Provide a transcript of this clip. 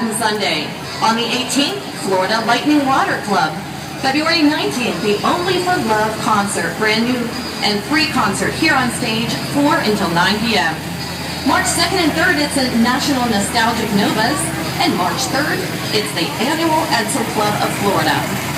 Manhattan Sunday. On the 18th, Florida Lightning Water Club. February 19th, the Only for Love concert, brand new and free concert here on stage, 4 until 9 p.m. March 2nd and 3rd, it's a National Nostalgic Novas. And March 3rd, it's the annual Edsel Club of Florida.